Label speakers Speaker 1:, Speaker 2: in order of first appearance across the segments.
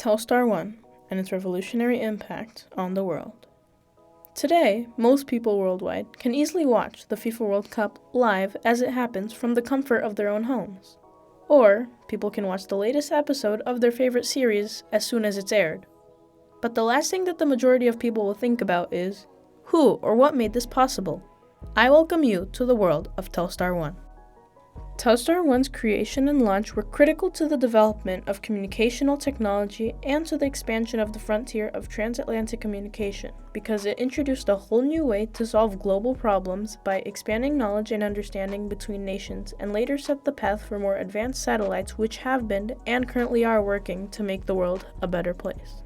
Speaker 1: Telstar 1 and its revolutionary impact on the world. Today, most people worldwide can easily watch the FIFA World Cup live as it happens from the comfort of their own homes. Or, people can watch the latest episode of their favorite series as soon as it's aired. But the last thing that the majority of people will think about is, who or what made this possible? I welcome you to the world of Telstar 1. Telstar 1's creation and launch were critical to the development of communicational technology and to the expansion of the frontier of transatlantic communication, because it introduced a whole new way to solve global problems by expanding knowledge and understanding between nations, and later set the path for more advanced satellites which have been and currently are working to make the world a better place.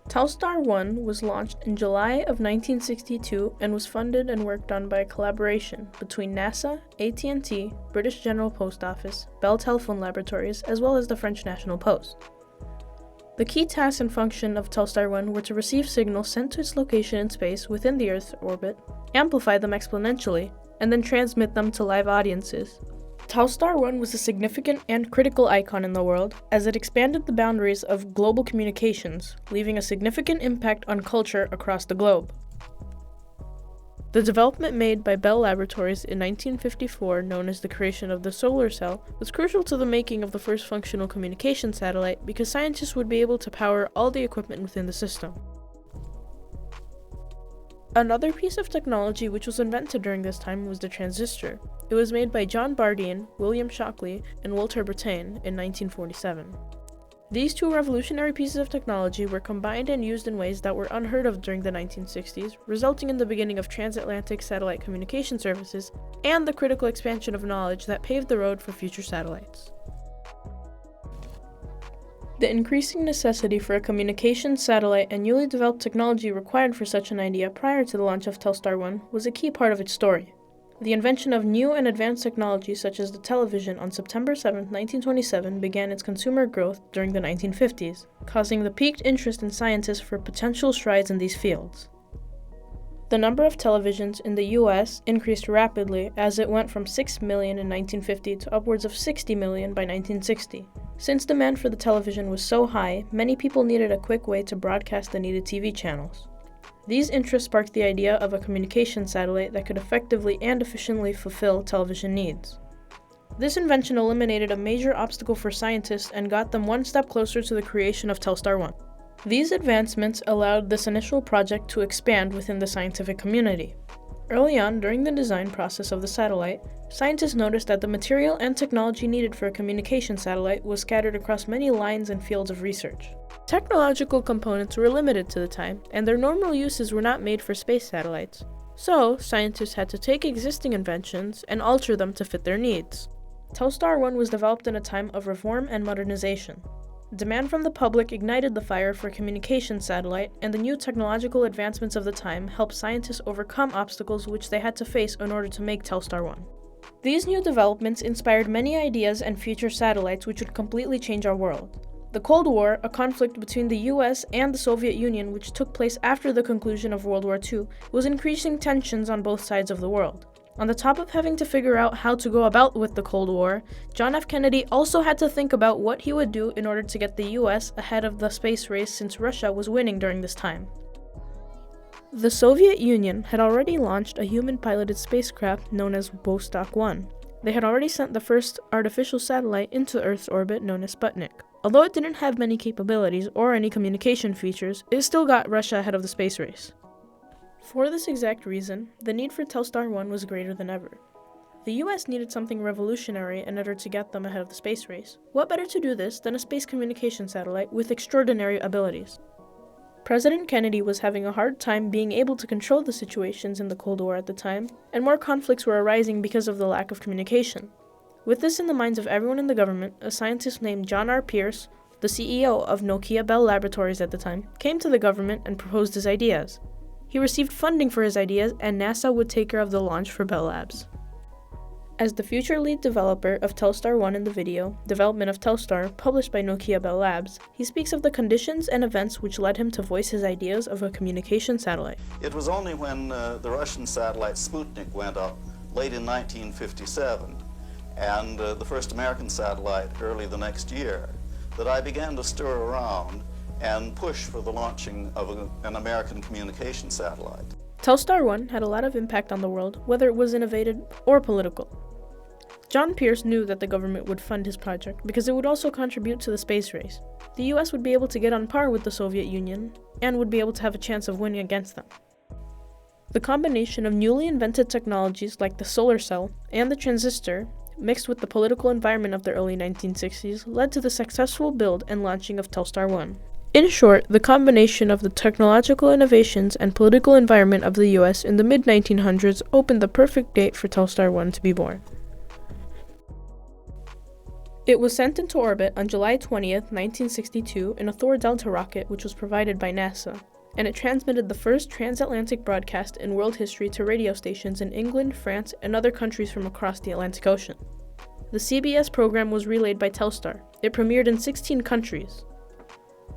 Speaker 1: Telstar 1 was launched in July of 1962 and was funded and worked on by a collaboration between NASA, AT&T, British General Post Office, Bell Telephone Laboratories, as well as the French National Post. The key task and function of Telstar 1 were to receive signals sent to its location in space within the Earth's orbit, amplify them exponentially, and then transmit them to live audiences. Telstar 1 was a significant and critical icon in the world, as it expanded the boundaries of global communications, leaving a significant impact on culture across the globe. The development made by Bell Laboratories in 1954, known as the creation of the solar cell, was crucial to the making of the first functional communication satellite because scientists would be able to power all the equipment within the system. Another piece of technology which was invented during this time was the transistor. It was made by John Bardian, William Shockley, and Walter Brattain in 1947. These two revolutionary pieces of technology were combined and used in ways that were unheard of during the 1960s, resulting in the beginning of transatlantic satellite communication services and the critical expansion of knowledge that paved the road for future satellites. The increasing necessity for a communications satellite and newly developed technology required for such an idea prior to the launch of Telstar 1 was a key part of its story. The invention of new and advanced technologies such as the television on September 7, 1927 began its consumer growth during the 1950s, causing the piqued interest in scientists for potential strides in these fields. The number of televisions in the US increased rapidly as it went from 6 million in 1950 to upwards of 60 million by 1960. Since demand for the television was so high, many people needed a quick way to broadcast the needed TV channels. These interests sparked the idea of a communication satellite that could effectively and efficiently fulfill television needs. This invention eliminated a major obstacle for scientists and got them one step closer to the creation of Telstar 1. These advancements allowed this initial project to expand within the scientific community. Early on, during the design process of the satellite, scientists noticed that the material and technology needed for a communication satellite was scattered across many lines and fields of research. Technological components were limited to the time, and their normal uses were not made for space satellites. So, scientists had to take existing inventions and alter them to fit their needs. Telstar 1 was developed in a time of reform and modernization. Demand from the public ignited the fire for a communication satellite, and the new technological advancements of the time helped scientists overcome obstacles which they had to face in order to make Telstar 1. These new developments inspired many ideas and future satellites which would completely change our world. The Cold War, a conflict between the US and the Soviet Union which took place after the conclusion of World War II, was increasing tensions on both sides of the world. On the top of having to figure out how to go about with the Cold War, John F. Kennedy also had to think about what he would do in order to get the US ahead of the space race since Russia was winning during this time. The Soviet Union had already launched a human-piloted spacecraft known as Vostok 1. They had already sent the first artificial satellite into Earth's orbit known as Sputnik. Although it didn't have many capabilities or any communication features, it still got Russia ahead of the space race. For this exact reason, the need for Telstar 1 was greater than ever. The US needed something revolutionary in order to get them ahead of the space race. What better to do this than a space communication satellite with extraordinary abilities? President Kennedy was having a hard time being able to control the situations in the Cold War at the time, and more conflicts were arising because of the lack of communication. With this in the minds of everyone in the government, a scientist named John R. Pierce, the CEO of Nokia Bell Laboratories at the time, came to the government and proposed his ideas. He received funding for his ideas, and NASA would take care of the launch for Bell Labs. As the future lead developer of Telstar 1 in the video, Development of Telstar, published by Nokia Bell Labs, he speaks of the conditions and events which led him to voice his ideas of a communication satellite.
Speaker 2: It was only when the Russian satellite Sputnik went up late in 1957 and the first American satellite early the next year that I began to stir around and push for the launching of an American communication satellite.
Speaker 1: Telstar 1 had a lot of impact on the world, whether it was innovative or political. John Pierce knew that the government would fund his project because it would also contribute to the space race. The US would be able to get on par with the Soviet Union and would be able to have a chance of winning against them. The combination of newly invented technologies like the solar cell and the transistor, mixed with the political environment of the early 1960s, led to the successful build and launching of Telstar 1. In short, the combination of the technological innovations and political environment of the US in the mid-1900s opened the perfect date for Telstar 1 to be born. It was sent into orbit on July 20th, 1962 in a Thor Delta rocket which was provided by NASA, and it transmitted the first transatlantic broadcast in world history to radio stations in England, France, and other countries from across the Atlantic Ocean. The CBS program was relayed by Telstar. It premiered in 16 countries.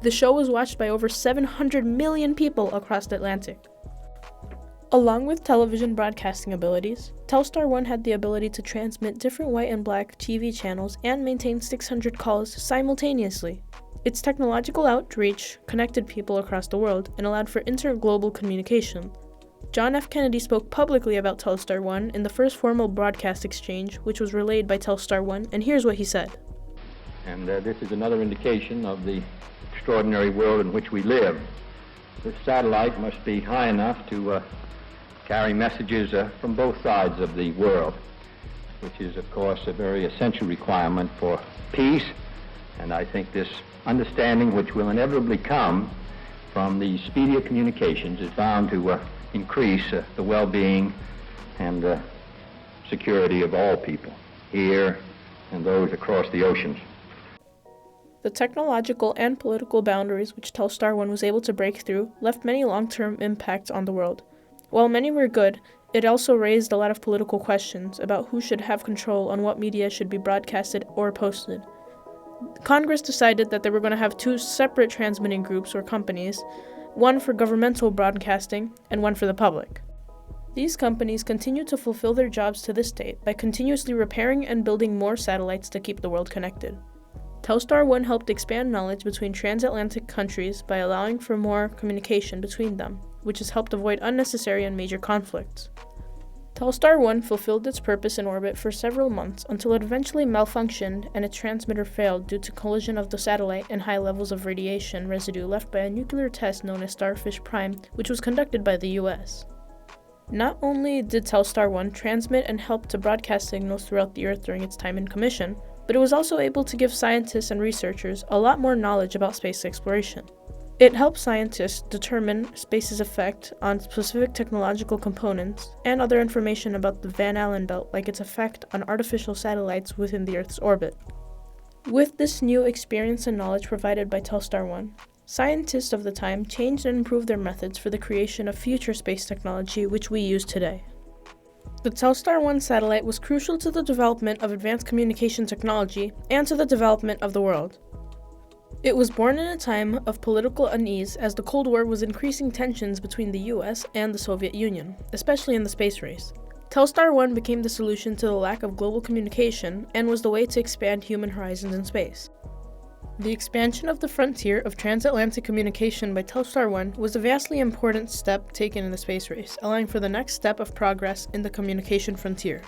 Speaker 1: The show was watched by over 700 million people across the Atlantic. Along with television broadcasting abilities, Telstar 1 had the ability to transmit different white and black TV channels and maintain 600 calls simultaneously. Its technological outreach connected people across the world and allowed for interglobal communication. John F. Kennedy spoke publicly about Telstar 1 in the first formal broadcast exchange, which was relayed by Telstar 1, and here's what he said.
Speaker 3: And this is another indication of the extraordinary world in which we live. This satellite must be high enough to carry messages from both sides of the world, which is, of course, a very essential requirement for peace. And I think this understanding, which will inevitably come from the speedier communications, is bound to increase the well-being and security of all people here and those across the oceans.
Speaker 1: The technological and political boundaries which Telstar 1 was able to break through left many long-term impacts on the world. While many were good, it also raised a lot of political questions about who should have control on what media should be broadcasted or posted. Congress decided that they were going to have two separate transmitting groups or companies, one for governmental broadcasting and one for the public. These companies continue to fulfill their jobs to this date by continuously repairing and building more satellites to keep the world connected. Telstar 1 helped expand knowledge between transatlantic countries by allowing for more communication between them, which has helped avoid unnecessary and major conflicts. Telstar 1 fulfilled its purpose in orbit for several months until it eventually malfunctioned and its transmitter failed due to collision of the satellite and high levels of radiation residue left by a nuclear test known as Starfish Prime, which was conducted by the US. Not only did Telstar 1 transmit and help to broadcast signals throughout the Earth during its time in commission, but it was also able to give scientists and researchers a lot more knowledge about space exploration. It helps scientists determine space's effect on specific technological components and other information about the Van Allen belt, like its effect on artificial satellites within the Earth's orbit. With this new experience and knowledge provided by Telstar 1, scientists of the time changed and improved their methods for the creation of future space technology which we use today. The Telstar 1 satellite was crucial to the development of advanced communication technology and to the development of the world. It was born in a time of political unease as the Cold War was increasing tensions between the US and the Soviet Union, especially in the space race. Telstar 1 became the solution to the lack of global communication and was the way to expand human horizons in space. The expansion of the frontier of transatlantic communication by Telstar 1 was a vastly important step taken in the space race, allowing for the next step of progress in the communication frontier.